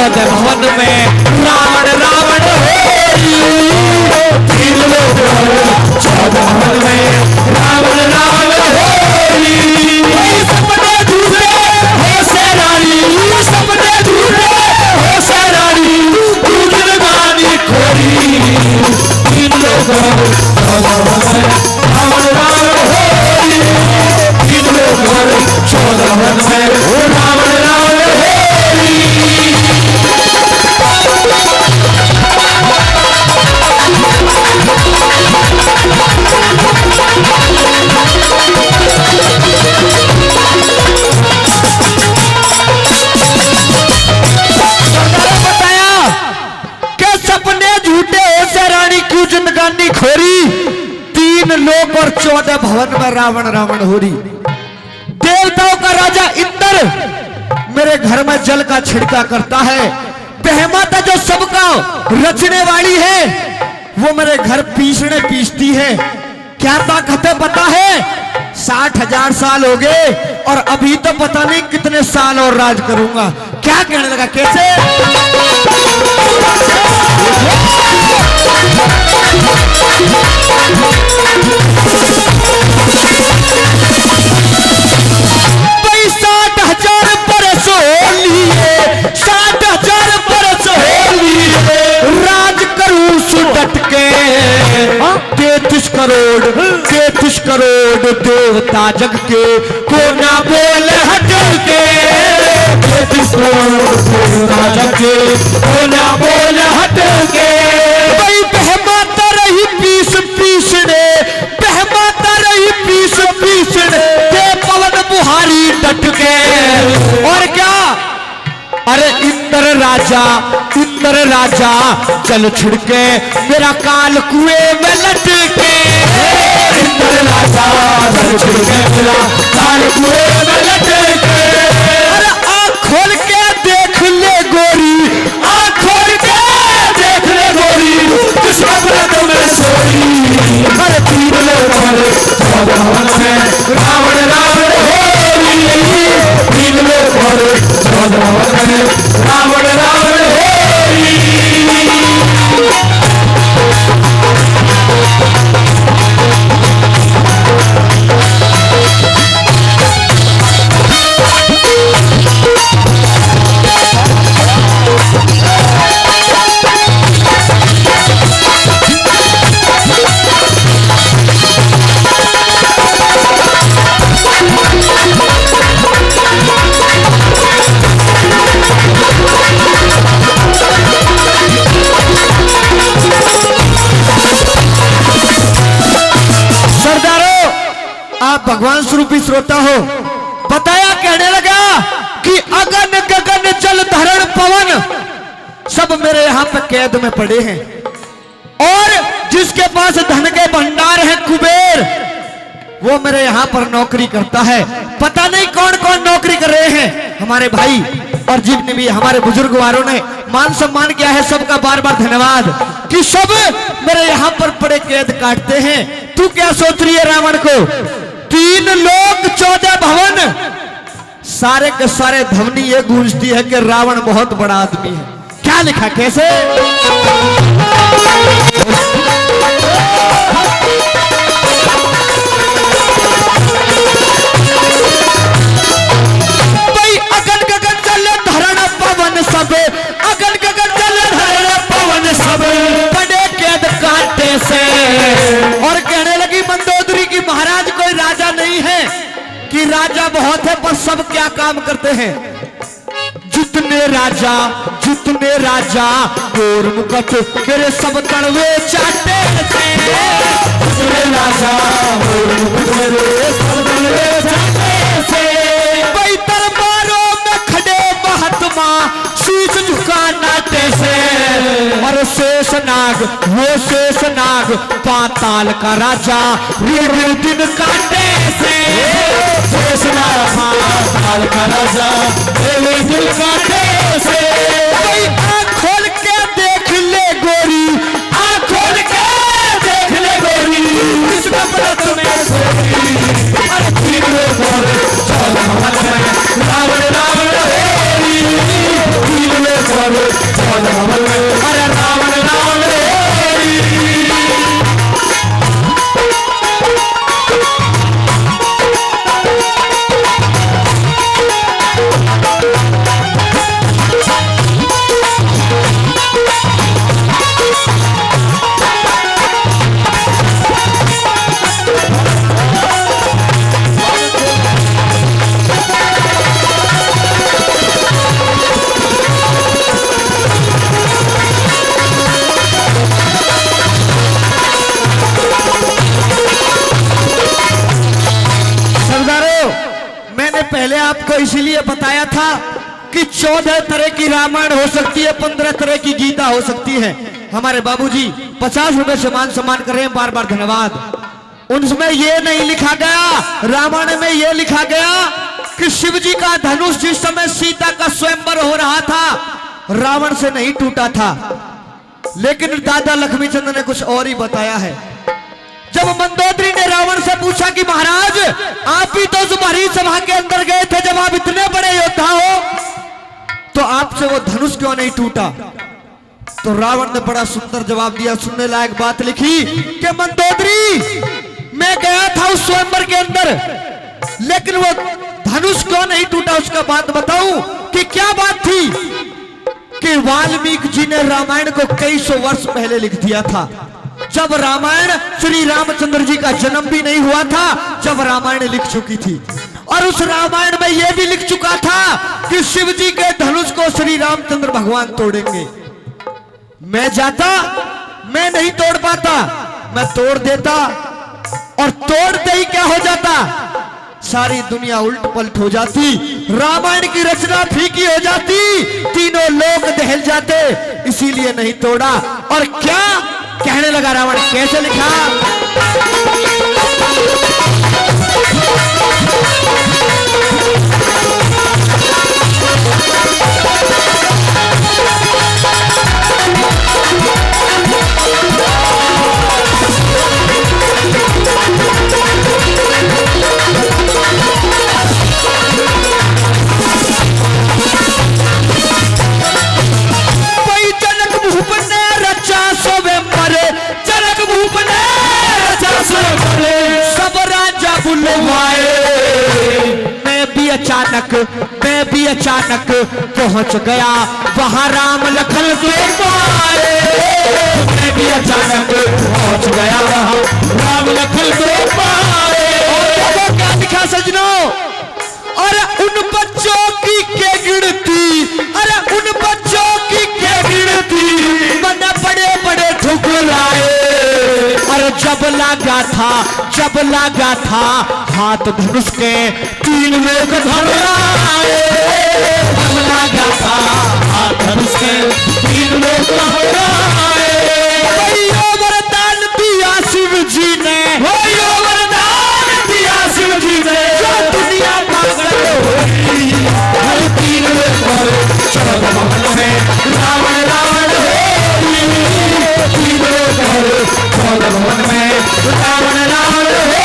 14 भवन में रावण रावण होरी। 3 लोग 14 भवन में रावण रावण होरी। सपने झूठे हो से रानी, सपने झूठे हो से रानी, दूध गानी खोरी। 3 लोग 14 भवन में रावण रावण होरी। 3 लोग 14 भवन में रावण रावण होरी। बताया कि सपने झूठे हो से रानी क्यों जिंदगानी खोरी। 3 लोक और 14 भवन में रावण रावण होरी। देवताओं का राजा इंद्र मेरे घर में जल का छिड़का करता है। बहमाता जो सबका रचने वाली है वो मेरे घर पीसने पीसती है। क्या ताकत है पता है? 60,000 साल हो गए और अभी तो पता नहीं कितने साल और राज करूंगा। क्या कहने लगा कैसे? भाई 60,000 बरस हो लिए, 60,000 बरस हो लिए, राज करूं सुडट के। 33 करोड़ देवता जग के, को ना बोल हट के। 33 करोड़ देवता जग के, को ना बोल हट के। भाई बहमाता रही पीस पीसने, बहमाता रही पीस पीसने, दे पवन बुहारी डट के। और क्या? अरे इंद्र राजा चल छिड़के मेरा काल कुएं में लटके। इंद्र राजा चल छिड़के मेरा काल कुएं में लटके। अरे आँख खोल के देख ले गोरी, आँख खोल के देख ले गोरी, किसका व्रत में सोई। अरे 3 लोग 14 भवन में रावण रावण होरी। 3 लोग 14 भवन में रावण रावण होरी। भगवान स्वरूपी श्रोता हो। बताया कहने लगा कि अगन गगन जल धरण पवन सब मेरे यहां पे कैद में पड़े हैं और जिसके पास धन के भंडार है कुबेर वो मेरे यहां पर नौकरी करता है। पता नहीं कौन कौन नौकरी कर रहे हैं हमारे भाई और जितने भी हमारे बुजुर्गवारों ने मान सम्मान किया है सबका बार बार धन्यवाद कि सब मेरे यहां पर पड़े कैद काटते हैं। तू क्या सोच रही है रावण को? 3 लोक 14 भवन सारे के सारे ध्वनि ये गूंजती है कि रावण बहुत बड़ा आदमी है। क्या लिखा कैसे? भाई अगन गगन चले धरण पवन सब, अगन गगन चले धरण पवन सब बड़े कैद कांटे से। और कहने लगी मंदोदरी की महाराज कोई राजा नहीं है कि राजा बहुत है पर सब क्या काम करते हैं। जितने राजा गोर मुकट मेरे सब तड़वे चाटे थे। जितने राजा गोर मुकट मेरे सब तड़वे चाटे थे। भाई दरबारों में खड़े महात्मा शीश झुका नाटे से। और शेषनाग वो शेषनाग पाताल का राजा रीढ़ दिन काटे से। शेषनाग पाताल का राजा रीढ़ दिन काटे से। भाई आँख खोल के देख ले गोरी, आँख खोल के देख ले गोरी, किसका व्रत में सोई। अरे 3 लोग 14 भवन में रावण रावण होरी। 3 लोग इसीलिए बताया था कि 14 तरह की रामायण हो सकती है, 15 तरह की गीता हो सकती है। हमारे बाबूजी 50 रुपए से मान सम्मान कर रहे हैं, बार बार धन्यवाद। उनमें ये नहीं लिखा गया, रामायण में ये लिखा गया कि शिव जी का धनुष जिस समय सीता का स्वयंवर हो रहा था रावण से नहीं टूटा था। लेकिन दादा लक्ष्मीचंद ने कुछ और ही बताया है। जब मंदोदरी ने रावण से पूछा कि महाराज आप ही तो तुम्हारी सभा के अंदर गए थे, जब आप इतने बड़े योद्धा हो तो आपसे वो धनुष क्यों नहीं टूटा? तो रावण ने बड़ा सुंदर जवाब दिया, सुनने लायक बात लिखी कि मंदोदरी मैं गया था उस स्वयंवर के अंदर, लेकिन वो धनुष क्यों नहीं टूटा उसका बात बताऊं कि क्या बात थी कि वाल्मीकि जी ने रामायण को कई सौ वर्ष पहले लिख दिया था। जब रामायण श्री रामचंद्र जी का जन्म भी नहीं हुआ था, जब रामायण लिख चुकी थी। और उस रामायण में यह भी लिख चुका था कि शिव जी के धनुष को श्री रामचंद्र भगवान तोड़ेंगे। मैं जाता, मैं नहीं तोड़ पाता, मैं तोड़ देता, और तोड़ते ही क्या हो जाता, सारी दुनिया उल्ट पलट हो जाती, रामायण की रचना फीकी हो जाती, तीनों लोग दहल जाते। इसीलिए नहीं तोड़ा। और क्या कहने लगा रावण, कैसे लिखा, मैं भी अचानक पहुंच गया वहां राम लखन के पाए। मैं भी अचानक पहुंच गया वहां राम लखन के पाए। और क्या दिखा सजनों, अरे उन बच्चों की क्या गिनती, अरे उन बच्चों की क्या गिनती, मैंने बड़े बड़े ठुकराए। और जब लगा था हाथ धनुष के, तीन लोग घबराए। जब लगा था हाथ धनुष के, तीन लोग घबराए। वरदान दिया शिव जी ने, वरदान दिया शिव जी ने, जो दुनिया पागल होगी। हर तीन लोग चौदह भवन में रावण रावण होगी। तीन लोग चौदह भवन में रावण रावण होगी।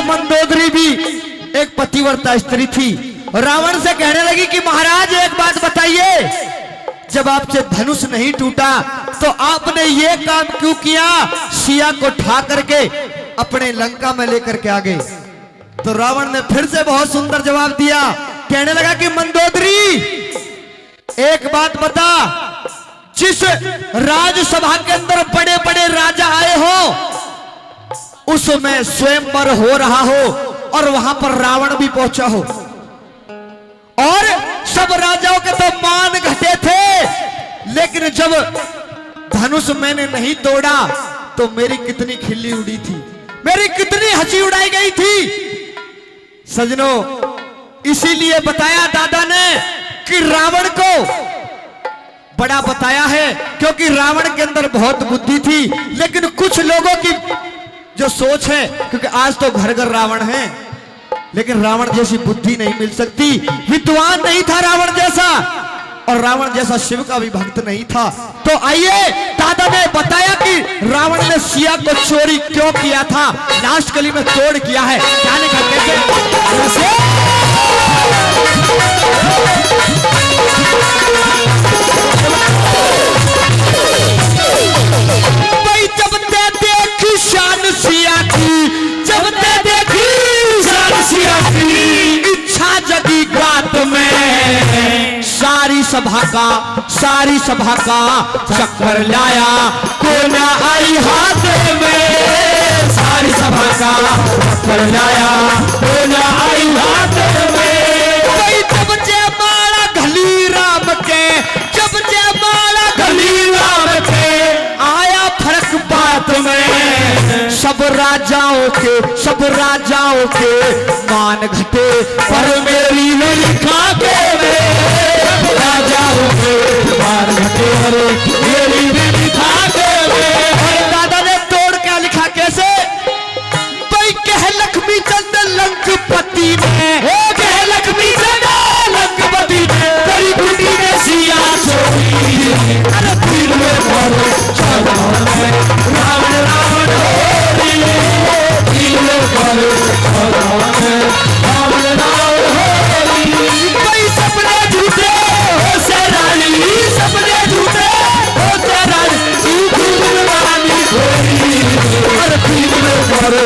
मंदोदरी भी एक पतिव्रता स्त्री थी। रावण से कहने लगी कि महाराज एक बात बताइए, जब आपसे धनुष नहीं टूटा तो आपने ये काम क्यों किया, सिया को ठा करके अपने लंका में लेकर के आ गए। तो रावण ने फिर से बहुत सुंदर जवाब दिया, कहने लगा कि मंदोदरी एक बात बता, जिस राजसभा के अंदर बड़े बड़े राजा आए हो उसमें स्वयंवर हो रहा हो और वहां पर रावण भी पहुंचा हो, और सब राजाओं के तो मान घटे थे, लेकिन जब धनुष मैंने नहीं तोड़ा तो मेरी कितनी खिल्ली उड़ी थी, मेरी कितनी हंसी उड़ाई गई थी। सजनों, इसीलिए बताया दादा ने कि रावण को बड़ा बताया है, क्योंकि रावण के अंदर बहुत बुद्धि थी, लेकिन कुछ लोगों की जो सोच है, क्योंकि आज तो घर घर रावण है, लेकिन रावण जैसी बुद्धि नहीं मिल सकती। विद्वान नहीं था रावण जैसा, और रावण जैसा शिव का भी भक्त नहीं था। तो आइए, दादा ने बताया कि रावण ने सिया को चोरी क्यों किया था, लास्ट कली में तोड़ किया है, जाने का कैसे। सारी सभा का चक्कर लाया, कोना आई हाथ में। सारी सभा का चक्कर लाया, कोना आई हाथ में। कोई जब जयमाला घली राम के, जब जयमाला घली राम के, आया फर्क बात में। सब राजाओं के मान घटे, पर मेरी ललिका के राजाओं के मान घटे, मेरी ललिका के। दादा ने तोड़ क्या लिखा कैसे? भाई कह लक्ष्मी चंद लंकपति ने, कह लक्ष्मी चंद लंकपति ने, तेरी गुटी ने सिया छोड़ी। अरे तीर में मारो रावण रावण होरी, तीर में मारो रावण रावण होरी। भाई सपने झूठे हो से रानी, सपने झूठे हो से रानी, तू रानी होरी। अरे तीर में मारो